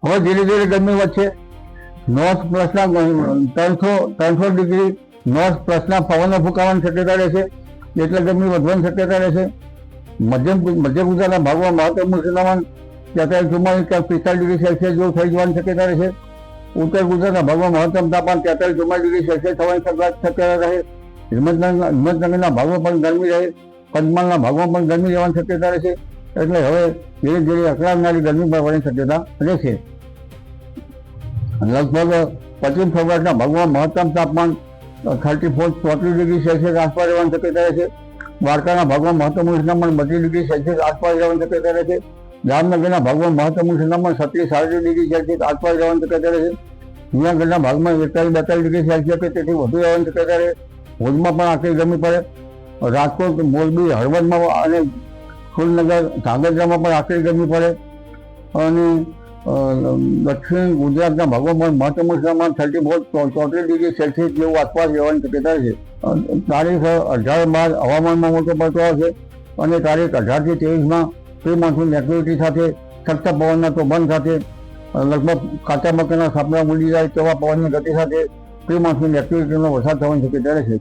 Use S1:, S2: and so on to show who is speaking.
S1: હવે ધીરે ધીરે ગરમી વધશે. નોર્થ પ્લસના 300 ડિગ્રી નોર્થ પ્લસના પવનો ફૂંકાવાની શક્યતા રહેશે, એટલે ગરમી વધવાની શક્યતા રહેશે. મધ્ય ગુજરાતના ભાગમાં મહત્તમ તાપમાન 43-44 કે 45 ડિગ્રી સેલ્સિયસ જેવું થઈ જવાની શક્યતા રહેશે. ઉત્તર ગુજરાતના ભાગમાં મહત્તમ તાપમાન 43-44 ડિગ્રી સેલ્સિયસ થવાની શક્યતા રહે. હિંમતનગરના ભાગમાં પણ ગરમી રહે, પંચમહાલના ભાગમાં પણ ગરમી રહેવાની શક્યતા રહેશે. એટલે હવે ધીરે ધીરે અકળાવનારી ગરમી પડવાની શક્યતા રહેશે. લગભગ પશ્ચિમ સૌરાષ્ટ્રના ભાગમાં મહત્તમ તાપમાન 34-34 ડિગ્રી સેલ્સિયસ આસપાસ રહેવાની શક્યતા રહેશે. દ્વારકાના ભાગમાં મહત્તમ તાપમાન 32 ડિગ્રી સેલ્સિયસ આસપાસ રહેવાની શક્યતા રહેશે. જામનગરના ભાગમાં મહત્તમ તાપમાન 36-37 ડિગ્રી સેલ્સિયસ આસપાસ રહેવાની શક્યતા રહેશે. જૂનાગઢના ભાગમાં 41-42 ડિગ્રી સેલ્સિયસ કે તેથી વધુ રહેવાની શક્યતા રહે. ભુજમાં પણ આખરી ગરમી પડે. રાજકોટ, મોરબી, હળવદમાં અને સુરનગર, ધાંગધ્રામાં પણ આખરી ગરમી પડે. અને દક્ષિણ ગુજરાતના ભાગોમાં મહત્તમ તાપમાન 34-34 ડિગ્રી સેલ્સિયસ જેવું આસપાસ રહેવાની શક્યતા છે. તારીખ 18 બાદ હવામાનમાં મોટો પલટો આવશે અને તારીખ 18 થી 23 પ્રી મોન્સૂન એક્ટિવિટી સાથે સખ્ત પવનના તોફાન સાથે લગભગ કાચા મકાના સાપડા મૂડી જાય તેવા પવનની ગતિ સાથે પ્રી મોન્સૂન એક્ટિવિટીનો વરસાદ થવાની શક્યતા રહેશે.